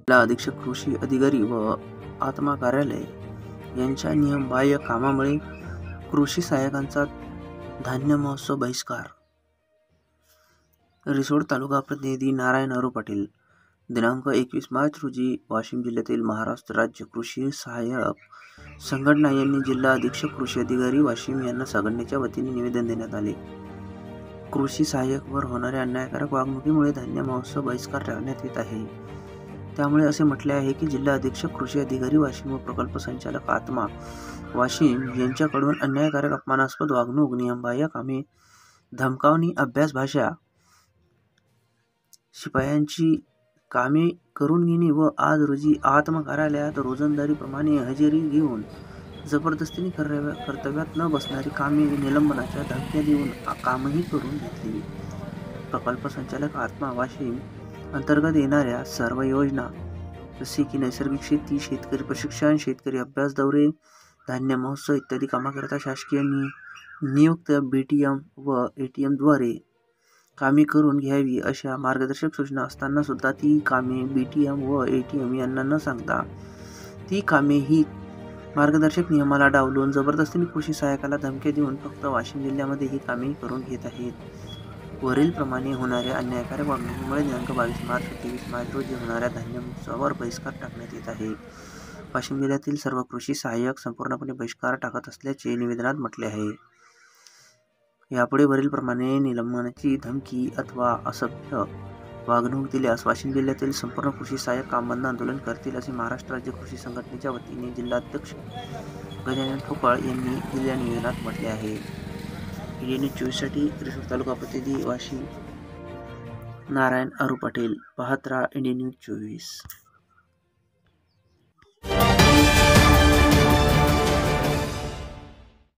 जिल्हा अधीक्षक कृषी अधिकारी व आत्मा कार्यालय यांच्या नियमबाह्य कामामुळे कृषी सहाय्यकांचा धान्य महोत्सव बहिष्कार. रिसोड तालुका प्रतिनिधी नारायण अरू पाटील. दिनांक 21 मार्च रोजी वाशिम जिल्ह्यातील महाराष्ट्र राज्य कृषी सहाय्यक संघटना यांनी जिल्हा अधीक्षक कृषी अधिकारी वाशिम यांना संघटनेच्या वतीने निवेदन देण्यात आले. कृषी सहाय्यकवर होणाऱ्या अन्यायकारक वागणुकीमुळे धान्य महोत्सव बहिष्कार टाकण्यात येत आहे. त्यामुळे असे म्हटले आहे की जिल्हा अधीक्षक कृषी अधिकारी वाशिम व प्रकल्प संचालक आत्मा वाशिम यांच्याकडून अन्यायकारक अपमानास्पद वागणूक, नियमबाह्य कामे, धमकावणी, अभ्यास भाषा, शिपायांची कामे करून घेणे व आज रोजी आत्मा कार्यालयात रोजंदारीप्रमाणे हजेरी घेऊन जबरदस्तीने कर्तव्यात न बसणारी कामे, निलंबनाच्या धमक्या देऊन कामही करून घेतली. प्रकल्प संचालक आत्मा वाशिम अंतर्गत येणाऱ्या सर्व योजना जसे की नैसर्गिक शेती, शेतकरी प्रशिक्षण, शेतकरी अभ्यास दौरे, धान्य महोत्सव इत्यादी कामाकरिता शासकीय नियुक्त BTM व ATM द्वारे कामे करून घ्यावी अशा मार्गदर्शक सूचना असताना सुद्धा ती कामे BTM व ATM यांना न सांगता ती कामे ही मार्गदर्शक नियमाला डावलून जबरदस्तीने कृषी सहाय्यकाला धमक्या देऊन फक्त वाशिम जिल्ह्यामध्ये ही कामे करून घेत आहेत. वरील प्रमाणे होणाऱ्या अन्यायकारक वागणुकीमुळे दिनांक 22 मार्च व 23 मार्च रोजी होणाऱ्या धान्य महोत्सवावर बहिष्कार टाकण्यात येत आहे. वाशिम जिल्ह्यातील सर्व कृषी सहाय्यक संपूर्णपणे बहिष्कार टाकत असल्याचे निवेदनात म्हटले आहे. यापुढे वरील प्रमाणे निलंबनाची धमकी अथवा असभ्य वागणूक दिल्यास वाशिम जिल्ह्यातील संपूर्ण कृषी सहाय्यक काम बंद आंदोलन करतील असे महाराष्ट्र राज्य कृषी संघटनेच्या वतीने जिल्हाध्यक्ष गजानन ठोकळ यांनी दिलेल्या निवेदनात म्हटले आहे. इंडियन न्यूज 24 साठी रिसोड तालुका प्रतिनिधी वाशिम नारायण अरू पाटील. पाहत राहा इंडियन न्यूज 24.